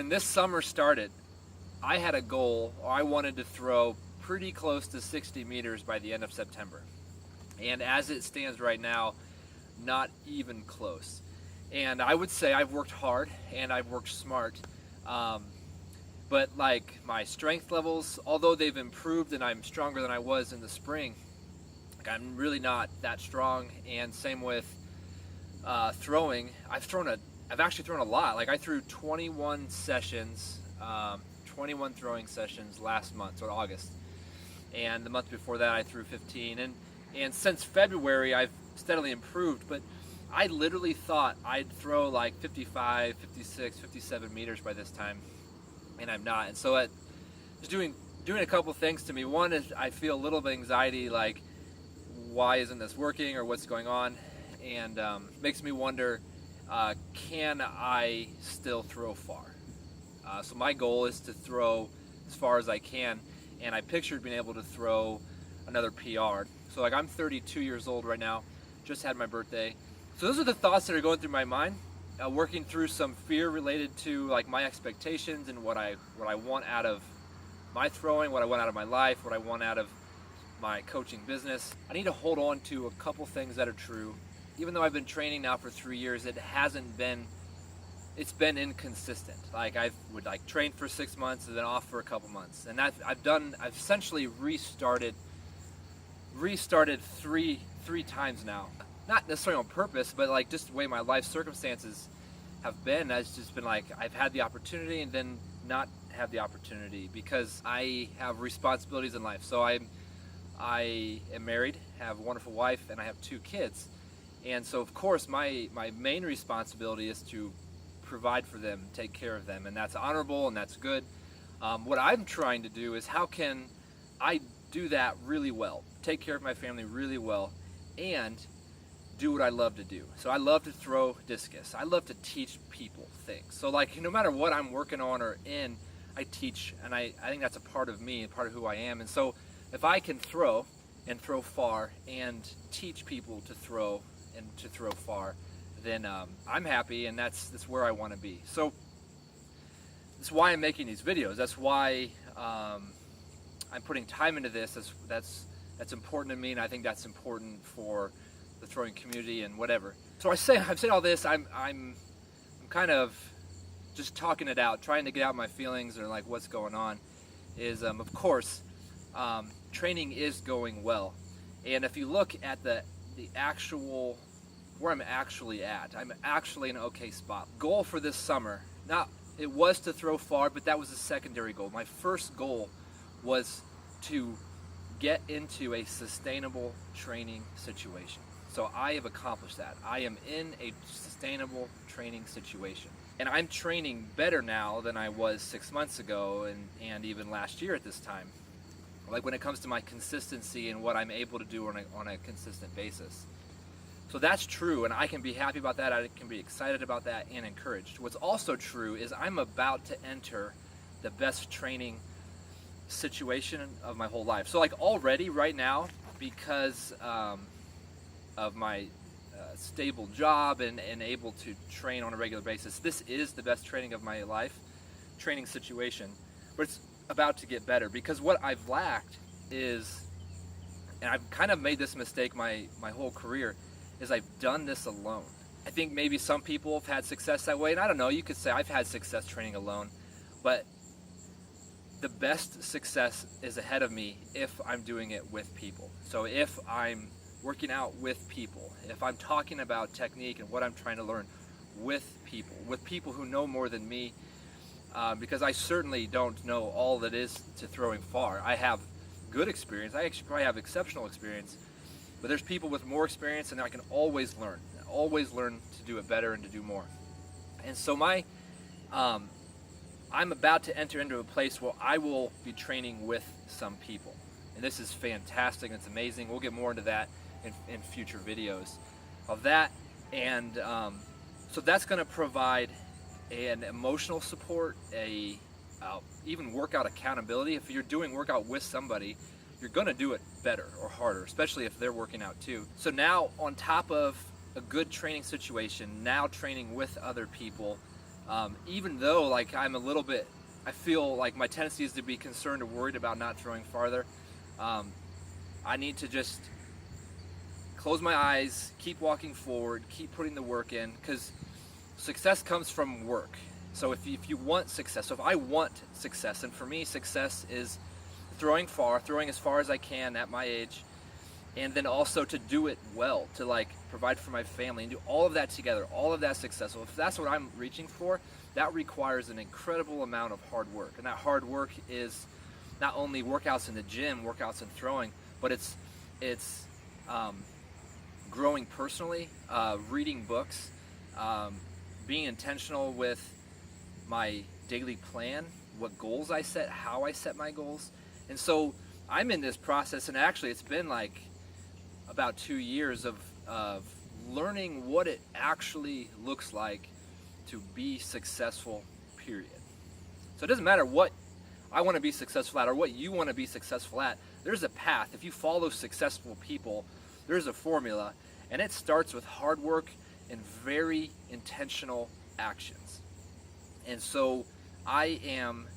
When this summer started, I had a goal, or I wanted to throw pretty close to 60 meters by the end of September. And as it stands right now, not even close. And I would say I've worked hard and I've worked smart. But like my strength levels, although they've improved and I'm stronger than I was in the spring, like I'm really not that strong. And same with throwing. I've actually thrown a lot. Like I threw 21 sessions, 21 throwing sessions last month, so August. And the month before that I threw 15. And since February I've steadily improved, but I literally thought I'd throw like 55, 56, 57 meters by this time, and I'm not. And so just doing a couple things to me. One is I feel a little bit of anxiety, like why isn't this working or what's going on, and makes me wonder, can I still throw far? So my goal is to throw as far as I can, and I pictured being able to throw another PR. So like I'm 32 years old right now, just had my birthday. So those are the thoughts that are going through my mind, working through some fear related to like my expectations and what I want out of my throwing, what I want out of my life, what I want out of my coaching business. I need to hold on to a couple things that are true. Even though I've been training now for 3 years, it's been inconsistent. Like I would like train for 6 months and then off for a couple months. And I've essentially restarted three times now. Not necessarily on purpose, but like just the way my life circumstances have been. It's just been like I've had the opportunity and then not have the opportunity because I have responsibilities in life. So I am married, have a wonderful wife, and I have 2 kids. And so of course my main responsibility is to provide for them, take care of them, and that's honorable and that's good. What I'm trying to do is how can I do that really well, take care of my family really well, and do what I love to do. So I love to throw discus. I love to teach people things. So like no matter what I'm working on or in, I teach, and I think that's a part of me, a part of who I am. And so if I can throw and throw far and teach people to throw and to throw far, then I'm happy, and that's where I want to be. So that's why I'm making these videos. That's why I'm putting time into this. That's important to me, and I think that's important for the throwing community and whatever. So I've said all this. I'm kind of just talking it out, trying to get out my feelings or like what's going on. Is of course training is going well, and if you look at the actual where I'm actually at, I'm actually in an okay spot. Goal for this summer, it was to throw far, but that was a secondary goal. My first goal was to get into a sustainable training situation. So I have accomplished that. I am in a sustainable training situation. And I'm training better now than I was 6 months ago and even last year at this time. Like when it comes to my consistency and what I'm able to do on a consistent basis. So that's true, and I can be happy about that. I can be excited about that and encouraged. What's also true is I'm about to enter the best training situation of my whole life. So like already right now, because of my stable job and able to train on a regular basis, this is the best training of my life, training situation. But it's about to get better because what I've lacked is, and I've kind of made this mistake my whole career, is I've done this alone. I think maybe some people have had success that way, and I don't know, you could say I've had success training alone, but the best success is ahead of me if I'm doing it with people. So if I'm working out with people, if I'm talking about technique and what I'm trying to learn with people who know more than me, because I certainly don't know all that is to throwing far. I have good experience. I actually probably have exceptional experience, but there's people with more experience, and I can always learn to do it better and to do more. And so I'm about to enter into a place where I will be training with some people, and this is fantastic. It's amazing. We'll get more into that in future videos of that, and so that's going to provide an emotional support, even workout accountability. If you're doing workout with somebody, you're going to do it better or harder, especially if they're working out too. So now, on top of a good training situation, now training with other people, Even though like I feel like my tendency is to be concerned or worried about not throwing farther. I need to just close my eyes, keep walking forward, keep putting the work in, because success comes from work. So if you want success, so if I want success, and for me success is throwing as far as I can at my age, and then also to do it well, to like provide for my family and do all of that together, all of that successful. If that's what I'm reaching for, that requires an incredible amount of hard work. And that hard work is not only workouts in the gym, workouts in throwing, but it's growing personally, reading books, being intentional with my daily plan, what goals I set, how I set my goals. And so I'm in this process, and actually it's been like about 2 years of learning what it actually looks like to be successful, period. So it doesn't matter what I want to be successful at or what you want to be successful at. There's a path. If you follow successful people, there's a formula, and it starts with hard work and very intentional actions. And so I am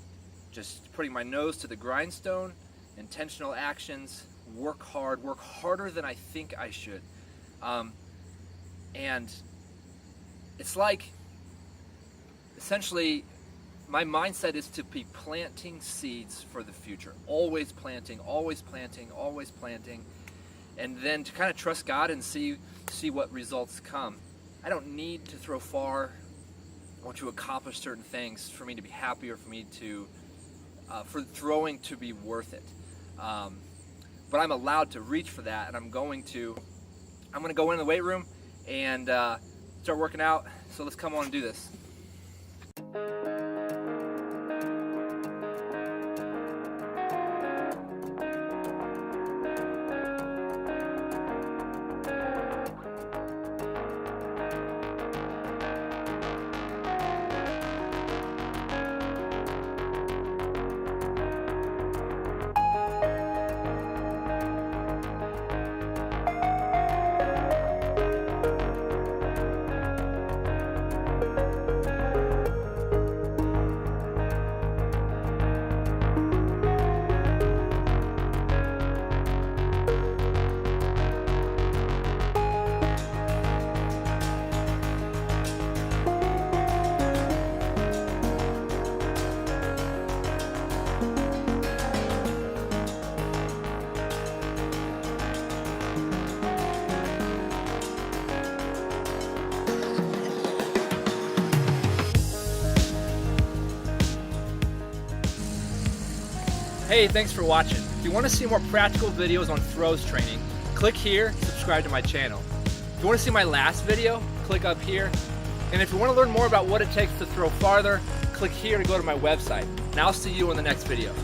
just putting my nose to the grindstone, intentional actions, work hard, work harder than I think I should. And it's like, essentially, my mindset is to be planting seeds for the future. Always planting, always planting, always planting. And then to kind of trust God and see what results come. I don't need to throw far or to accomplish certain things for me to be happy or for me to, for throwing to be worth it. But I'm allowed to reach for that, and I'm going to go in the weight room and start working out. So let's come on and do this. Hey, thanks for watching. If you want to see more practical videos on throws training, click here, subscribe to my channel. If you want to see my last video, click up here. And if you want to learn more about what it takes to throw farther, click here to go to my website. And I'll see you in the next video.